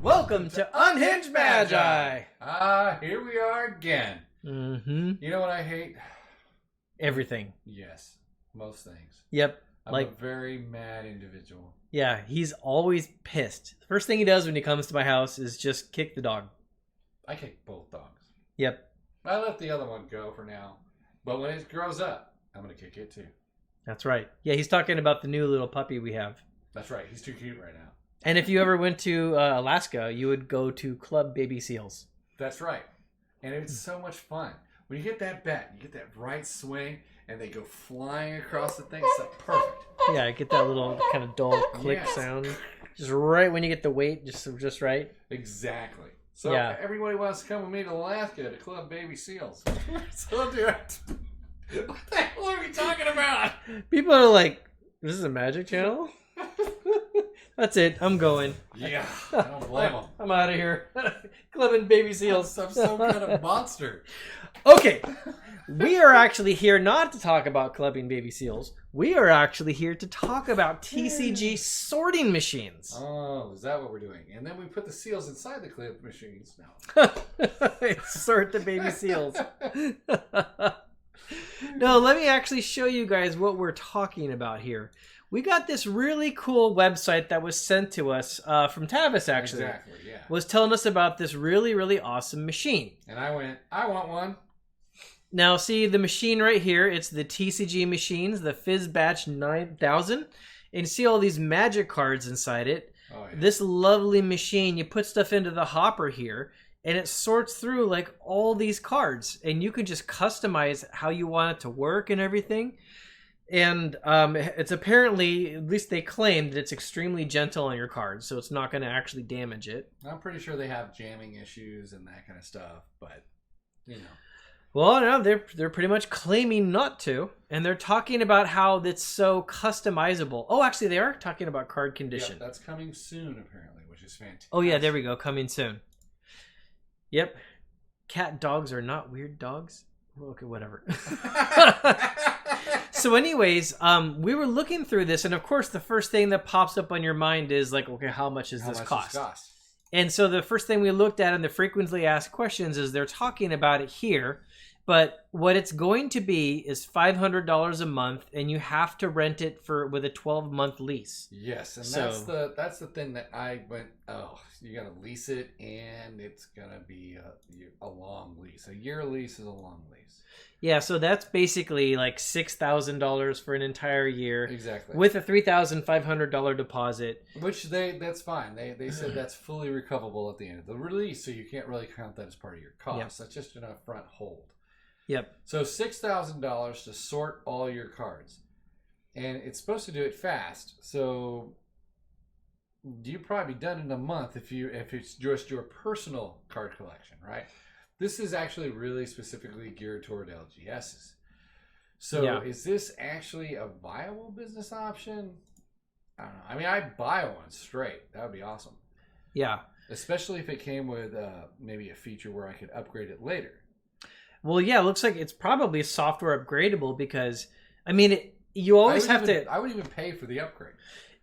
Welcome to Unhinged Magi! Here we are again. Mm-hmm. You know what I hate? Everything. Yes, most things. Yep. I'm a very mad individual. Yeah, he's always pissed. The first thing he does when he comes to my house is just kick the dog. I kick both dogs. Yep. I let the other one go for now. But when it grows up, I'm going to kick it too. That's right. Yeah, he's talking about the new little puppy we have. That's right. He's too cute right now. And if you ever went to Alaska, you would go to Club Baby Seals. That's right. And it's so much fun. When you get that bat, you get that right swing, and they go flying across the thing. It's like perfect. Yeah, get that little kind of dull click sound. Just right when you get the weight, just right. Exactly. So yeah. Everybody wants to come with me to Alaska to Club Baby Seals. So do it. What the hell are we talking about? People are like, this is a magic channel? That's it. I'm going. Yeah, I don't blame them. I'm out of here. Clubbing Baby Seals. I'm some kind of monster. Okay. We are actually here not to talk about clubbing Baby Seals. We are actually here to talk about TCG sorting machines. Oh, is that what we're doing? And then we put the seals inside the clip machines now. Sort the baby seals. No, let me actually show you guys what we're talking about here. We got this really cool website that was sent to us from Tavis, actually. Exactly, yeah. Was telling us about this really, really awesome machine. And I went, I want one. Now, see the machine right here. It's the TCG machines, the Fizz Batch 9000. And you see all these magic cards inside it. Oh, yeah. This lovely machine, you put stuff into the hopper here, and it sorts through like all these cards. And you can just customize how you want it to work and everything. And it's apparently, at least they claim, that it's extremely gentle on your cards, so it's not going to actually damage it. I'm pretty sure they have jamming issues and that kind of stuff, but, you know. Well, no, they're pretty much claiming not to, and they're talking about how it's so customizable. Oh, actually, they are talking about card condition. Yep, that's coming soon, apparently, which is fantastic. Oh, yeah, there we go, coming soon. Yep. Cat dogs are not weird dogs. Okay, whatever. So anyways, we were looking through this, and of course, the first thing that pops up on your mind is like, okay, how much does this cost? And so the first thing we looked at in the frequently asked questions is they're talking about it here, but what it's going to be is $500 a month, and you have to rent it with a 12-month lease. Yes, and so, that's the thing that I went, oh, you got to lease it, and it's going to be a long lease. A year lease is a long lease. Yeah, so that's basically like $6,000 for an entire year. Exactly. With a $3,500 deposit. Which that's fine. They said that's fully recoverable at the end of the release, so you can't really count that as part of your cost. Yep. That's just an upfront hold. Yep. So $6,000 to sort all your cards. And it's supposed to do it fast. So you'd probably be done in a month if it's just your personal card collection, right? This is actually really specifically geared toward LGSs. So yeah. Is this actually a viable business option? I don't know. I mean, I'd buy one straight. That would be awesome. Yeah. Especially if it came with maybe a feature where I could upgrade it later. Well, yeah, it looks like it's probably software upgradable because, I mean, you always have to... I would even pay for the upgrade.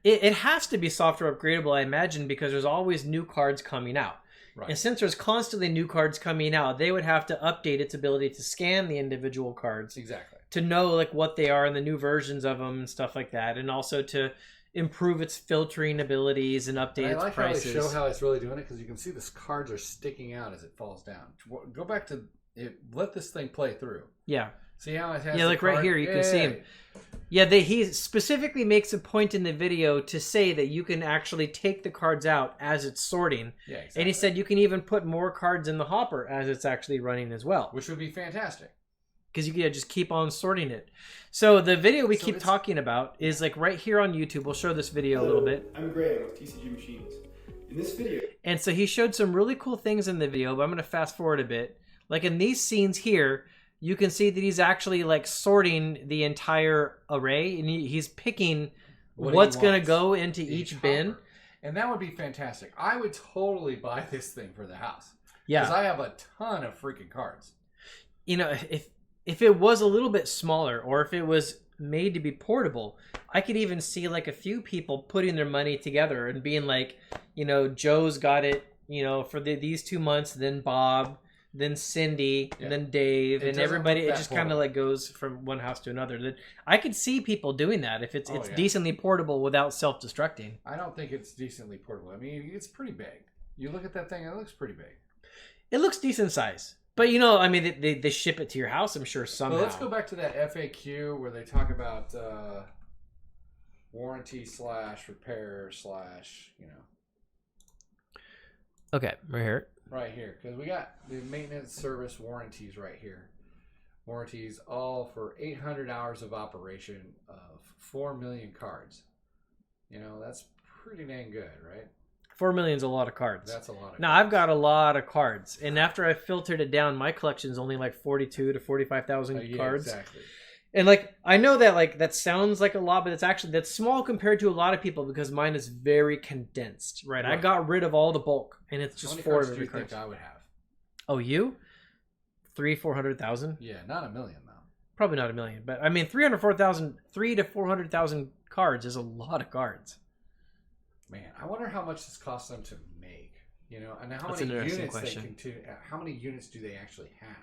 It has to be software upgradable, I imagine, because there's always new cards coming out. Right. And since there's constantly new cards coming out, they would have to update its ability to scan the individual cards. Exactly. To know like what they are and the new versions of them and stuff like that. And also to improve its filtering abilities and update its prices. How they show how it's really doing it because you can see the cards are sticking out as it falls down. Go back to it. Let this thing play through. Yeah. See how it has like right here, you can see him. Yeah, he specifically makes a point in the video to say that you can actually take the cards out as it's sorting. Yeah, exactly. And he said you can even put more cards in the hopper as it's actually running as well. Which would be fantastic. Because you can just keep on sorting it. So the video we keep talking about is like right here on YouTube. We'll show this video a little bit. I'm Graham of TCG Machines. In this video... And so he showed some really cool things in the video, but I'm going to fast forward a bit. Like in these scenes here, you can see that he's actually like sorting the entire array, and he's picking what's going to go into each bin. And that would be fantastic. I would totally buy this thing for the house. Yeah. Because I have a ton of freaking cards. You know, if it was a little bit smaller, or if it was made to be portable. I could even see like a few people putting their money together and being like, you know, Joe's got it, you know, for these 2 months, then Bob, then Cindy, and then Dave, and everybody. It just kind of like goes from one house to another. I could see people doing that if it's decently portable without self-destructing. I don't think it's decently portable. I mean, it's pretty big. You look at that thing; it looks pretty big. It looks decent size. But, you know, I mean, they ship it to your house, I'm sure, somehow. Well, let's go back to that FAQ where they talk about warranty / repair / you know. Okay, right here. Right here, because we got the maintenance service warranties right here. Warranties all for 800 hours of operation of 4 million cards. You know, that's pretty dang good, right? 4 million is a lot of cards. That's a lot of Now, I've got a lot of cards. And after I filtered it down, my collection is only like 42 to 45,000 cards. Exactly. And like, I know that like that sounds like a lot, but that's small compared to a lot of people because mine is very condensed, right? I got rid of all the bulk and it's just 4 of every card. How many cards do you think I would have? Oh, you? 300,000-400,000? Yeah, not a million though. Probably not a million, but I mean 300,000 to 400,000 cards is a lot of cards. Man, I wonder how much this costs them to make. You know, and how That's many an interesting units question. how many units do they actually have?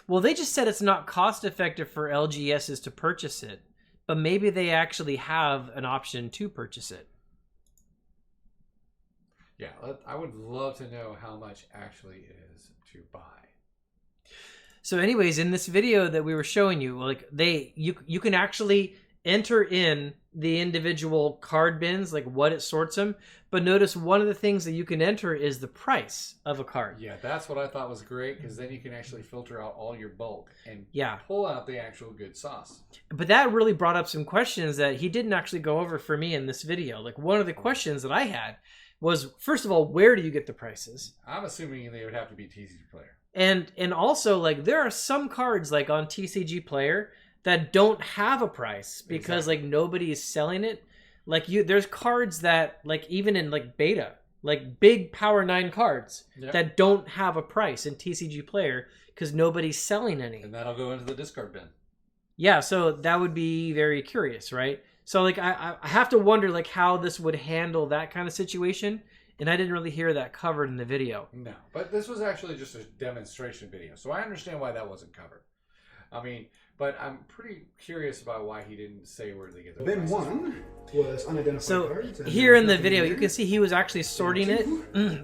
Well, they just said it's not cost effective for LGSs to purchase it, but maybe they actually have an option to purchase it. Yeah, I would love to know how much actually is to buy. So anyways, in this video that we were showing you, like you can actually enter in the individual card bins, like what it sorts them. But notice one of the things that you can enter is the price of a card. Yeah, that's what I thought was great, because then you can actually filter out all your bulk and pull out the actual good sauce. But that really brought up some questions that he didn't actually go over for me in this video. Like one of the questions that I had was, first of all, where do you get the prices? I'm assuming they would have to be TCG Player. And also, like, there are some cards like on TCG Player that don't have a price because like nobody is selling it. Like there's cards that like even in like beta, like big Power 9 cards that don't have a price in TCG Player because nobody's selling any. And that'll go into the discard bin. Yeah, so that would be very curious, right? So like I have to wonder like how this would handle that kind of situation. And I didn't really hear that covered in the video. No, but this was actually just a demonstration video. So I understand why that wasn't covered. I mean, but I'm pretty curious about why he didn't say where they get the Bin 1 was unidentified cards. So here in the video, you can see he was actually sorting it.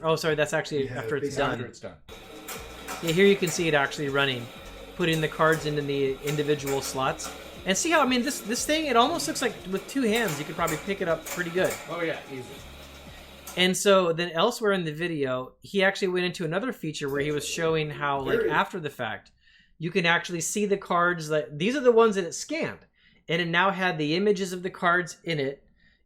Oh, sorry, that's actually after it's done. After it's done. Yeah, here you can see it actually running, putting the cards into the individual slots. And see how, I mean, this thing, it almost looks like with 2 hands, you could probably pick it up pretty good. Oh yeah, easy. And so then elsewhere in the video, he actually went into another feature where he was showing how, like, after the fact, you can actually see the cards. That these are the ones that it scanned. And it now had the images of the cards in it.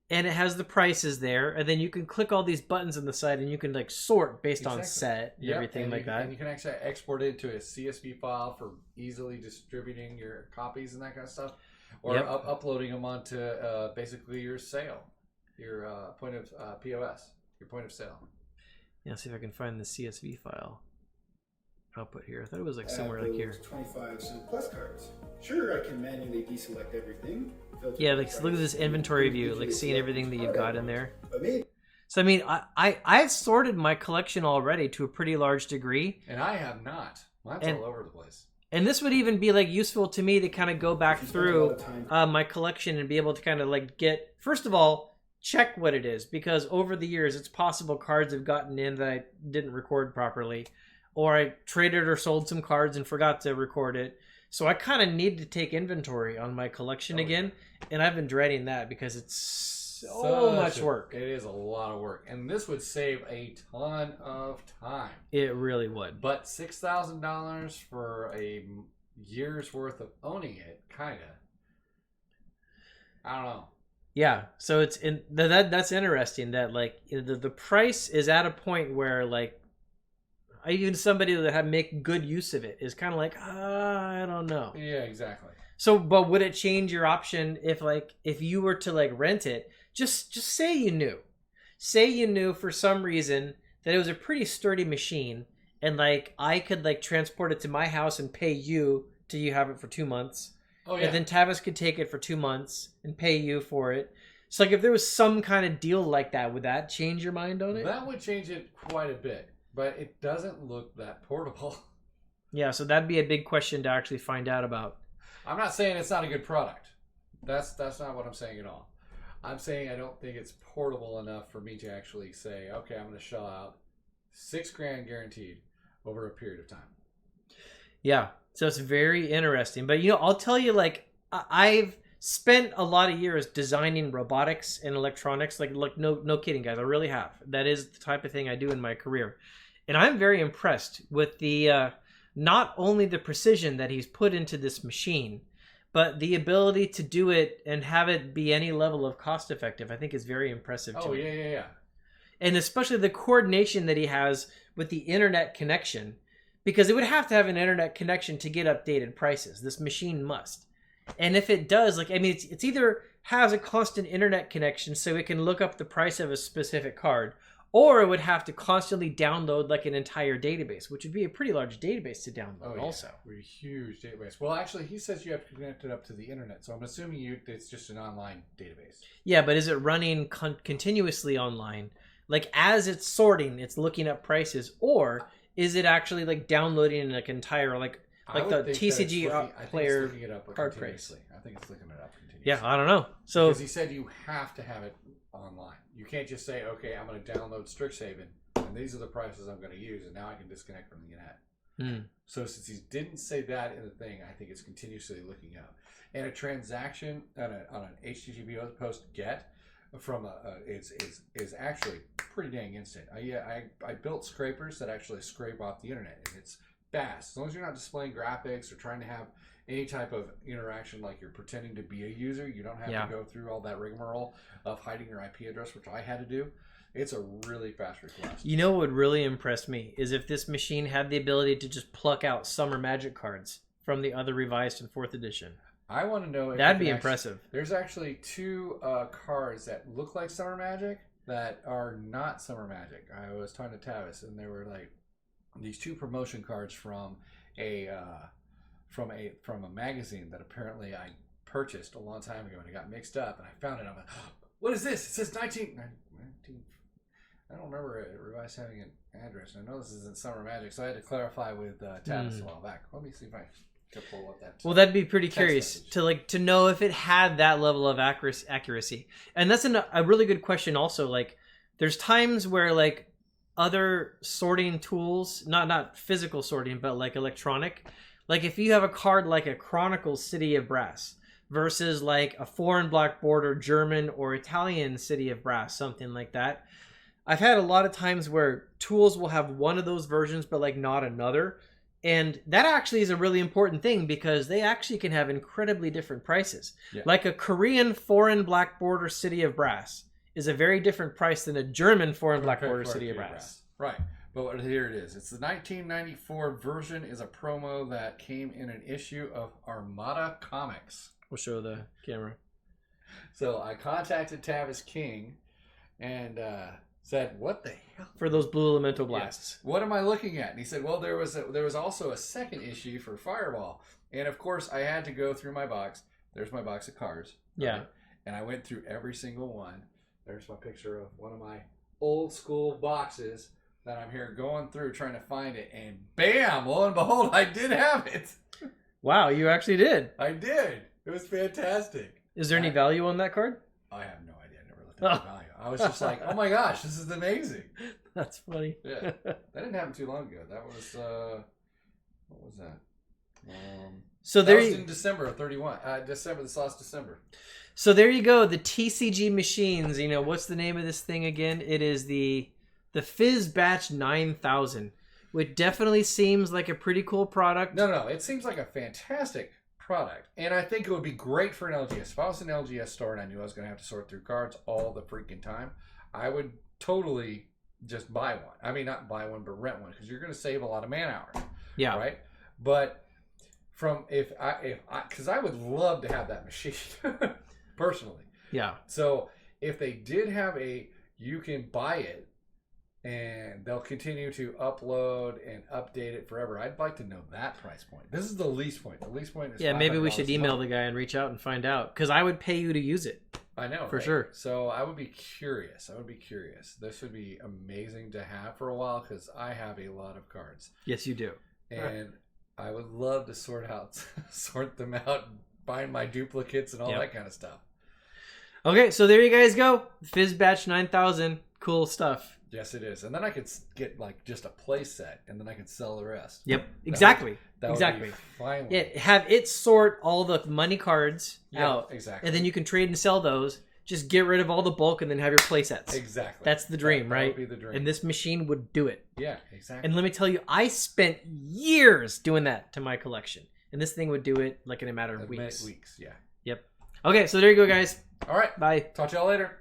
And it has the prices there. And then you can click all these buttons on the side and you can, like, sort based on set and everything like that. And you can actually export it into a CSV file for easily distributing your copies and that kind of stuff. Or uploading them onto basically your sale, your point of POS. Your point of sale. Yeah, see if I can find the CSV file output here. I thought it was like somewhere like here. 25 plus cards. Sure, I can manually deselect everything. Yeah, like look at this inventory view, like seeing everything that you've got in there. But maybe. So I mean, I've sorted my collection already to a pretty large degree. And I have not. Mine's all over the place. And this would even be like useful to me to kind of go back through my collection and be able to kind of like get, first of all, check what it is, because over the years it's possible cards have gotten in that I didn't record properly, or I traded or sold some cards and forgot to record it. So I kind of need to take inventory on my collection again, and I've been dreading that because it's so much work. It is a lot of work, and this would save a ton of time. It really would. But $6,000 for a year's worth of owning it, kind of. I don't know. Yeah, so it's that's interesting that like the price is at a point where like even somebody that make good use of it is kind of like I don't know. Yeah, exactly. So, but would it change your option if you were to like rent it? Just say you knew for some reason that it was a pretty sturdy machine, and like I could like transport it to my house and pay you till you have it for 2 months. Oh, yeah. And then Tavis could take it for 2 months and pay you for it. So like if there was some kind of deal like that, would that change your mind on it? That would change it quite a bit, but it doesn't look that portable. Yeah, so that'd be a big question to actually find out about. I'm not saying it's not a good product. That's not what I'm saying at all. I'm saying I don't think it's portable enough for me to actually say, okay, I'm going to shell out $6,000 guaranteed over a period of time. Yeah, so it's very interesting. But, I'll tell you, like, I've spent a lot of years designing robotics and electronics. Like no kidding, guys. I really have. That is the type of thing I do in my career. And I'm very impressed with the not only the precision that he's put into this machine, but the ability to do it and have it be any level of cost effective, I think is very impressive to me. Yeah. And especially the coordination that he has with the internet connection, because it would have to have an internet connection to get updated prices. This machine must. And if it does, it's either has a constant internet connection so it can look up the price of a specific card, or it would have to constantly download like an entire database, which would be a pretty large database to download also. A huge database. Well, actually, he says you have to connect it up to the internet, so I'm assuming it's just an online database. Yeah, but is it running continuously online? Like as it's sorting, it's looking up prices, or is it actually like downloading like entire like the TCG Player card price? I think it's looking it up continuously. Yeah, I don't know. So because he said you have to have it online. You can't just say, okay, I'm going to download Strixhaven, and these are the prices I'm going to use, and now I can disconnect from the internet. So since he didn't say that in the thing, I think it's continuously looking up. And a transaction on an HTTP post GET from is actually pretty dang instant. I built scrapers that actually scrape off the internet, and it's fast. As long as you're not displaying graphics or trying to have any type of interaction like you're pretending to be a user, you don't have to go through all that rigmarole of hiding your IP address, which I had to do. It's a really fast request. You know what would really impress me is if this machine had the ability to just pluck out Summer Magic cards from the other revised and 4th edition. I want to know if that'd be impressive. There's actually 2 cards that look like Summer Magic that are not Summer Magic. I was talking to Tavis, and they were like these 2 promotion cards from a magazine that apparently I purchased a long time ago, and it got mixed up, and I found it. I'm like, what is this? It says 19. I don't remember it revised having an address. I know this isn't Summer Magic, so I had to clarify with Tavis a while back. Let me see if I can pull up that. Well, that'd be pretty curious to know if it had that level of accuracy. And that's a really good question. Also, like, there's times where like other sorting tools, not physical sorting, but like electronic. Like if you have a card like a Chronicles City of Brass versus like a foreign black border German or Italian City of Brass, something like that. I've had a lot of times where tools will have one of those versions, but like not another. And that actually is a really important thing because they actually can have incredibly different prices. Yeah. Like a Korean foreign black border City of Brass is a very different price than a German foreign black border City of Brass. Right. But here it is. It's the 1994 version. Is a promo that came in an issue of Armada Comics. We'll show the camera. So I contacted Tavis King and said, "What the hell?" For those blue elemental blasts. Yeah. What am I looking at? And he said, "Well, there was also a second issue for Fireball." And of course, I had to go through my box. There's my box of cards. Yeah. Right? And I went through every single one. There's my picture of one of my old school boxes that I'm here going through trying to find it, and bam, lo and behold, I did have it. Wow, you actually did. I did. It was fantastic. Is there any value on that card? I have no idea. I never looked at the value. I was just like, oh my gosh, this is amazing. That's funny. Yeah. That didn't happen too long ago. That was, what was that? So that was in December of 31. This last December. So there you go. The TCG machines. You know, what's the name of this thing again? It is the Fizz Batch 9000, which definitely seems like a pretty cool product. No. It seems like a fantastic product. And I think it would be great for an LGS. If I was an LGS store and I knew I was going to have to sort through cards all the freaking time, I would totally just buy one. I mean, not buy one, but rent one, because you're going to save a lot of man hours. Yeah. Right? But because I would love to have that machine personally. Yeah. So if they did have you can buy it and they'll continue to upload and update it forever. I'd like to know that price point. This is the least point. The least point is maybe we should email the guy and reach out and find out, because I would pay you to use it. I know, for sure. So I would be curious. This would be amazing to have for a while, because I have a lot of cards. Yes, you do. And I would love to sort them out, find my duplicates and all that kind of stuff. Okay, so there you guys go. Fizzbatch 9000. Cool stuff. Yes, it is. And then I could get like just a play set, and then I could sell the rest. Yep, exactly. That would be fine. Have it sort all the money cards out. Exactly. And then you can trade and sell those. Just get rid of all the bulk and then have your play sets. Exactly. That's the dream, right? That would be the dream. And this machine would do it. Yeah, exactly. And let me tell you, I spent years doing that to my collection. And this thing would do it like in a matter of weeks. Yeah. Yep. Okay, so there you go, guys. All right. Bye. Talk to y'all later.